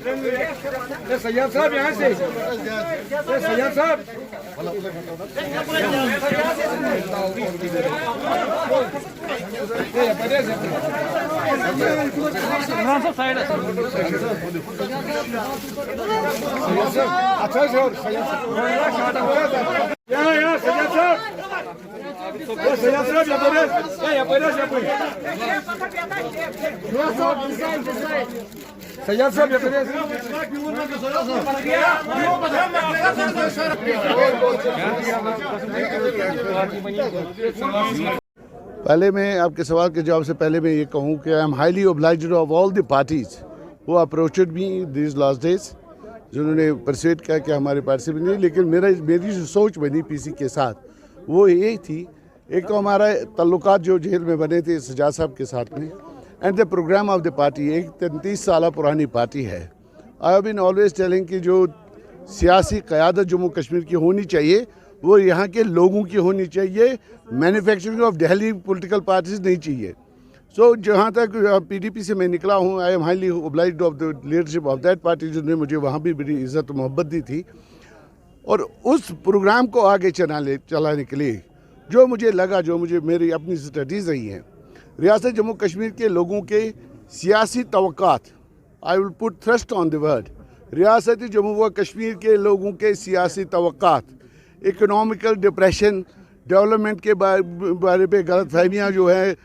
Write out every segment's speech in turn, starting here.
सैयद साहब यहाँ से, सैयद साहब अच्छा सर, यहाँ सैयद साहब, सैयद साहब यहाँ पर सैयद साहब पहले मैं आपके सवाल के जवाब से पहले मैं ये कहूँ कि I am highly obliged of all the parties वो अप्रोचड मी दिस लास्ट डेज, जिन्होंने परसुएट किया कि हमारे पार्टी से भी नहीं, लेकिन मेरी जो सोच बनी पीसी के साथ वो यही थी। एक तो हमारा तल्लुकात जो जेल में बने थे सजाद साहब के साथ में, and the programme of the party, एक 33 साल पुरानी पार्टी है। I have been always telling कि जो सियासी क़यादत जम्मू कश्मीर की होनी चाहिए वो यहाँ के लोगों की होनी चाहिए, manufacturing of Delhi political parties नहीं चाहिए। सो जहाँ तक पीडीपी से मैं निकला हूँ, I am highly obliged of the leadership of that party, जिन्होंने मुझे वहाँ भी बड़ी इज़्ज़त मोहब्बत दी थी। और उस प्रोग्राम को आगे चलाने के लिए जो मुझे लगा, जो मुझे मेरी अपनी स्टडीज़ रही हैं, रियासत जम्मू कश्मीर के लोगों के सियासी तवक्कात, I will put thrust on the word, रियासत जम्मू व कश्मीर के लोगों के सियासी तवक्कात, इकोनॉमिकल डिप्रेशन, डेवलपमेंट के बारे में गलत फहमियाँ जो है,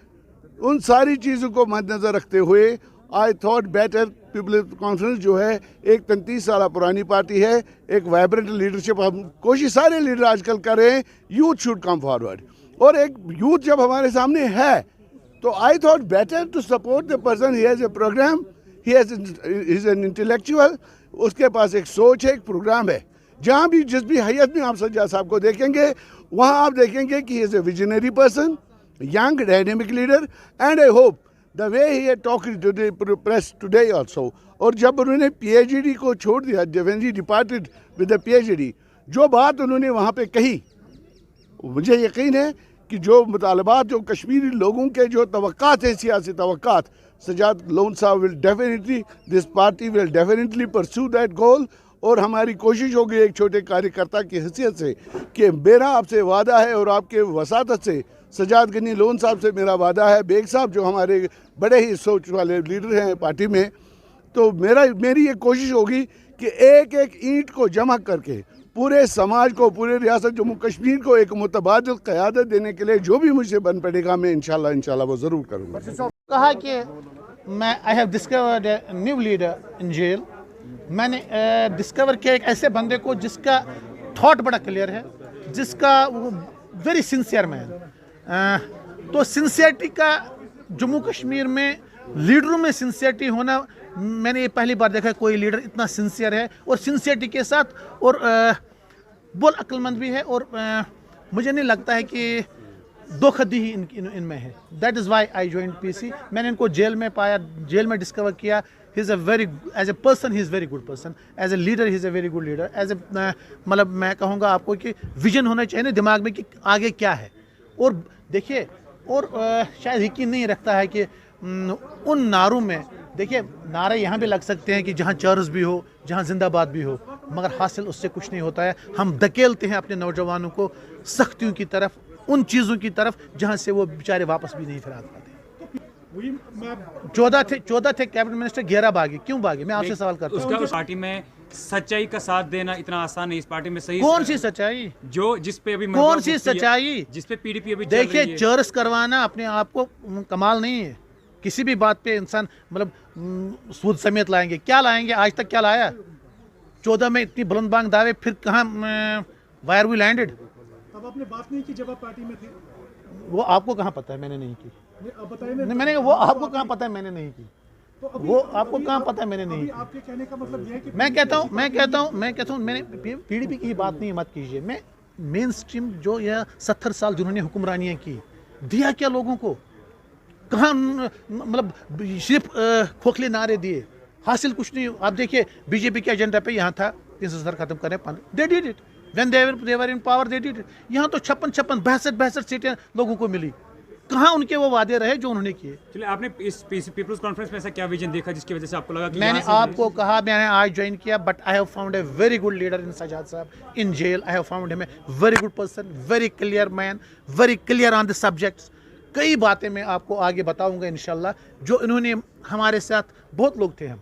उन सारी चीज़ों को मद्देनज़र रखते हुए आई थॉट बेटर पीपल कॉन्फ्रेंस जो है, एक 33 साल पुरानी पार्टी है, एक वाइब्रेंट लीडरशिप हम कोशिश सारे लीडर आजकल कर रहे हैं, यूथ शुड कम फॉरवर्ड, और एक यूथ जब हमारे सामने है तो I thought better to support the person, he has a programme, he is an intellectual, उसके पास एक सोच है, एक प्रोग्राम है। जहाँ भी जिस भी हैयत में आप सज्जाद साहब को देखेंगे वहाँ आप देखेंगे कि he is a visionary person, young dynamic leader, and I hope the way he had talked to the press today also, और जब उन्होंने PhD को छोड़ दिया, when he departed with the PhD, जो बात उन्होंने वहाँ पे कही, मुझे यकीन है कि जो मुतालबात जो कश्मीरी लोगों के जो तवक्कात हैं, सियासी तवक्कात, सजाद लोन साहब will definitely, this party will definitely pursue that goal. और हमारी कोशिश होगी एक छोटे कार्यकर्ता की हैसियत से कि मेरा आपसे वादा है, और आपके वसातत से सजाद गनी लोन साहब से मेरा वादा है, बेग साहब जो हमारे बड़े ही सोच वाले लीडर हैं पार्टी में, तो मेरी ये कोशिश होगी कि एक एक ईंट को जमा करके पूरे समाज को, पूरे रियासत जम्मू कश्मीर को एक मुतबादिल क़यादत देने के लिए जो भी मुझसे बन पड़ेगा मैं इंशाल्लाह वो ज़रूर करूँगा। कहा कि मैं I have discovered a new leader in jail, मैंने डिस्कवर किया एक ऐसे बंदे को जिसका थॉट बड़ा क्लियर है, जिसका वेरी सिंसियर मैन। तो सिंसियरिटी का जम्मू कश्मीर में लीडरों में सिंसियरिटी होना, मैंने ये पहली बार देखा कोई लीडर इतना सिंसियर है, और सिंसियरिटी के साथ और बहुत अक्लमंद भी है, और मुझे नहीं लगता है कि धोखाधड़ी ही इनमें है। That is why I join PC. मैंने इनको जेल में पाया, जेल में डिस्कवर किया, he is a very, as a person he is very good person, as a leader he is a very good leader, as a मतलब मैं कहूँगा आपको कि विजन होना चाहिए ना दिमाग में कि आगे क्या है। और देखिए, और शायद यकीन नहीं रखता है कि उन नारों में, देखिए नारे यहाँ भी लग सकते हैं कि जहाँ चर्च भी हो, जहाँ जिंदाबाद भी हो, मगर हासिल उससे कुछ नहीं होता है। हम धकेलते हैं अपने नौजवानों को सख्तियों की तरफ, उन चीज़ों की तरफ जहाँ से वो बेचारे वापस भी नहीं फिर आ पाते। 14 थे कैबिनेट मिनिस्टर, 11 भागे, क्यों भागे? मैं आपसे सवाल करता हूँ। उस पार्टी में सच्चाई का साथ देना इतना आसान नहीं। इस पार्टी में सही कौन सी सच्चाई, जो जिस पे अभी कौन सी सच्चाई, जिस पे पीडीपी अभी देखिए चर्च करवाना अपने आप को कमाल नहीं है। किसी भी बात पे इंसान मतलब सूद समेत लाएंगे, क्या लाएंगे? आज तक क्या लाया? 14 में इतनी बुलंद बांग दावे, फिर कहाँ वायर वी लैंडेड? अब आपने बात नहीं की जब आप पार्टी में थे। वो आपको कहाँ पता है? मैंने नहीं की। मैंने वो आपको कहाँ पता है? मैंने नहीं की। तो वो आपको कहाँ पता है? मैंने नहीं की। आपके कहने का मतलब ये है कि मैं कहता हूँ मैंने पीडीपी की बात नहीं मत कीजिए। मैं मेन स्ट्रीम जो यह 70 साल जिन्होंने हुक्मरानियाँ की, दिया क्या लोगों को? कहाँ मतलब सिर्फ खोखले नारे दिए, हासिल कुछ नहीं। आप देखिए बीजेपी के एजेंडा पे यहाँ था 370 खत्म करने, they did it when they were in power, they did it. यहाँ तो 56 62 सीटें लोगों को मिली, कहाँ उनके वो वादे रहे जो उन्होंने किए। चलिए, आपने इस पीपल्स कॉन्फ्रेंस में ऐसा क्या विजन देखा जिसकी वजह से आपको लगा कि मैंने यहाँ से आपको कहा, मैंने आज ज्वाइन किया, but I have found a very good leader in Sajjad साहब in jail. I have found him a very good person, very clear man, very clear on the subjects. कई बातें मैं आपको आगे बताऊंगा इंशाल्लाह, जो इन्होंने हमारे साथ, बहुत लोग थे हम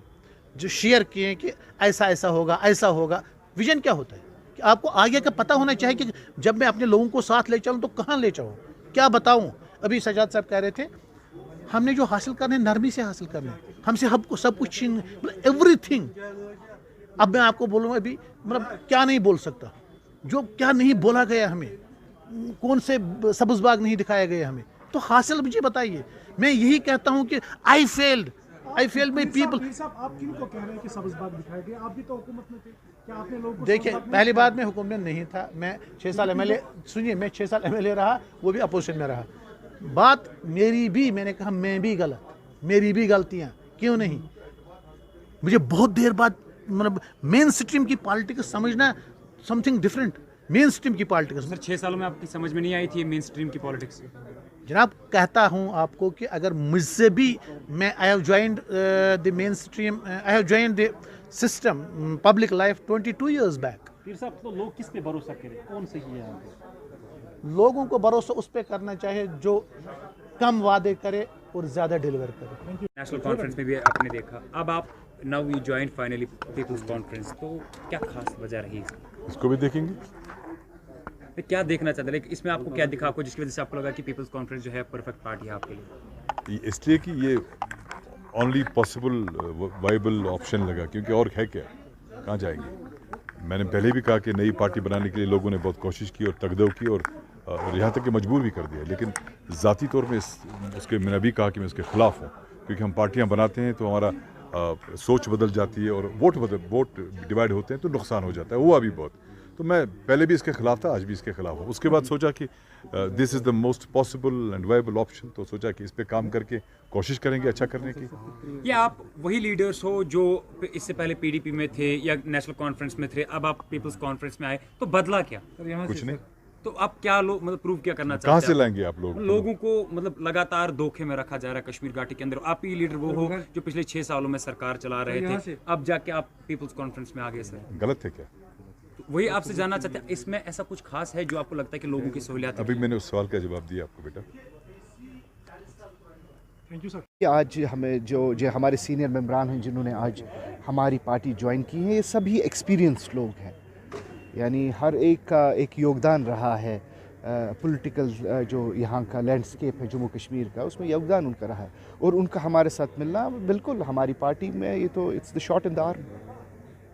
जो शेयर किए कि ऐसा ऐसा होगा, ऐसा होगा। विजन क्या होता है कि आपको आगे का पता होना चाहिए कि जब मैं अपने लोगों को साथ ले चलूँ तो कहाँ ले जाऊँ, क्या बताऊँ। अभी सजाद साहब कह रहे थे हमने जो हासिल करने नरमी से हासिल करने, हमसे हमको सब कुछ छीन, मतलब एवरीथिंग। अब मैं आपको बोलूँगा अभी, मतलब क्या नहीं बोल सकता, जो क्या नहीं बोला गया हमें, कौन से सब्ज़ बाग नहीं दिखाए गए हमें, तो हासिल मुझे बताइए। मैं यही कहता हूँ कि आई फेल्ड माई पीपल। आप किन को कह रहे हैं कि सब्ज़ बाग दिखाई दिए? आप भी तो हुकूमत में थे, क्या आपने लोगों को देखिए, सब्ज़ बाग पहली बात मैं हुकूमत में नहीं था, मैं 6 साल एमएलए, सुनिए, मैं 6 साल एमएलए रहा, वो भी अपोजिशन में रहा। बात मेरी भी, मैंने कहा मैं भी गलत, मेरी भी गलतियाँ, क्यों नहीं। मुझे बहुत देर बाद मतलब मेन स्ट्रीम की पॉलिटिक्स समझना समथिंग डिफरेंट। मेन स्ट्रीम की पॉलिटिक्स, सर 6 सालों में आपकी समझ में नहीं आई थी मेन स्ट्रीम की पॉलिटिक्स? जनाब कहता हूं आपको कि अगर मुझसे भी, मैं I have joined the main stream, I have joined the system public life 22 years back. पीर साहब, तो लोग किस पे भरोसा करें, कौन सही है यहाँ पे? लोगों को भरोसा उस पे करना चाहिए जो कम वादे करे और ज़्यादा डिलीवर करे। नेशनल कॉन्फ्रेंस में भी आपने देखा, अब आप now you join finally People's Conference, तो क्या खास वजह रही इसकी? इसको भी देखेंगे। तो क्या देखना चाहते हैं, लेकिन इसमें आपको क्या दिखा आपको जिसकी वजह से आपको लगा कि पीपल्स कॉन्फ्रेंस जो है परफेक्ट पार्टी है आपके लिए? इसलिए कि ये ओनली पॉसिबल वाइबल ऑप्शन लगा, क्योंकि और है क्या, कहाँ जाएंगे। मैंने पहले भी कहा कि नई पार्टी बनाने के लिए लोगों ने बहुत कोशिश की और तगदो की और यहाँ तक कि मजबूर भी कर दिया, लेकिन ज़ाती तौर पे उसके मैंने भी कहा कि मैं उसके ख़िलाफ़ हूँ, क्योंकि हम पार्टियाँ बनाते हैं तो हमारा सोच बदल जाती है और वोट डिवाइड होते हैं तो नुकसान हो जाता है, हुआ भी बहुत। तो मैं पहले भी इसके खिलाफ था, आज भी इसके खिलाफ हूँ। उसके बाद सोचा कि this is the most possible and viable option, तो सोचा कि इस पे काम करके कोशिश करेंगे अच्छा करने की। ये आप वही लीडर्स हो जो इससे पहले पीडीपी में थे या नेशनल कॉन्फ्रेंस में थे, अब आप पीपल्स कॉन्फ्रेंस में आए, तो बदला क्या? कुछ नहीं। तो आप क्या मतलब प्रूव क्या करना चाहते कहाँ हैं? से लाएंगे आप लोगों को मतलब लगातार धोखे में रखा जा रहा है कश्मीर घाटी के अंदर। आप ही लीडर वो हो जो पिछले 6 सालों में सरकार चला रहे थे, अब जाके आप पीपल्स कॉन्फ्रेंस में आ गए। सर गलत है क्या? वही आपसे जानना चाहते हैं, इसमें ऐसा कुछ खास है जो आपको लगता है कि लोगों की सहूलियत? अभी मैंने उस सवाल का जवाब दिया आपको बेटा। Thank you sir. आज हमें जो हमारे सीनियर मेंबरान हैं जिन्होंने आज हमारी पार्टी ज्वाइन की है, ये सभी एक्सपीरियंस्ड लोग हैं, यानी हर एक का एक योगदान रहा है। पॉलिटिकल जो यहाँ का लैंडस्केप है जम्मू कश्मीर का, उसमें योगदान उनका रहा है और उनका हमारे साथ मिलना बिल्कुल हमारी पार्टी में ये तो it's the shot in the arm.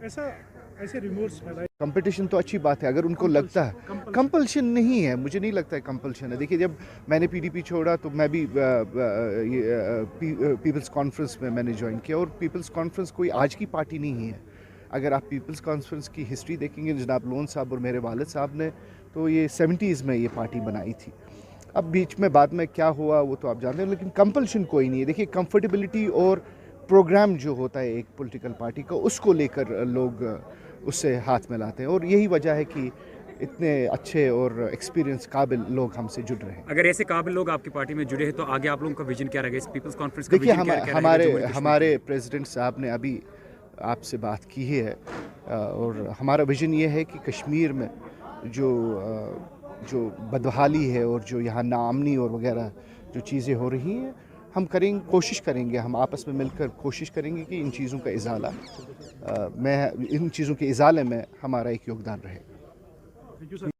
ऐसे रिमोट्स फैलाए। कंपटीशन तो अच्छी बात है, अगर उनको लगता है कंपल्शन नहीं है, मुझे नहीं लगता है कंपल्शन है। देखिए, जब मैंने पीडीपी छोड़ा तो मैं भी पीपल्स कॉन्फ्रेंस में मैंने ज्वाइन किया, और पीपल्स कॉन्फ्रेंस कोई आज की पार्टी नहीं है। अगर आप पीपल्स कॉन्फ्रेंस की हिस्ट्री देखेंगे, जनाब लोन साहब और मेरे वालिद साहब ने तो ये 70s में ये पार्टी बनाई थी। अब बीच में बाद में क्या हुआ वो तो आप जानते हैं, लेकिन कंपल्शन कोई नहीं है। देखिए, कंफर्टेबिलिटी और प्रोग्राम जो होता है एक पॉलिटिकल पार्टी का, उसको लेकर लोग उससे हाथ मिलाते हैं, और यही वजह है कि इतने अच्छे और एक्सपीरियंस काबिल लोग हमसे जुड़ रहे हैं। अगर ऐसे काबिल लोग आपकी पार्टी में जुड़े हैं तो आगे आप लोगों का विजन क्या रहेगा इस पीपल्स कॉन्फ्रेंस का? देखिए, विजन क्या रहेगा? हमारे प्रेसिडेंट साहब ने अभी आपसे बात की है, और हमारा विजन ये है कि कश्मीर में जो बदहाली है और जो यहाँ नाअमनी और वगैरह जो चीज़ें हो रही हैं, हम कोशिश करेंगे, हम आपस में मिलकर कोशिश करेंगे कि इन चीज़ों का इजाला इन चीज़ों के इजाले में हमारा एक योगदान रहे।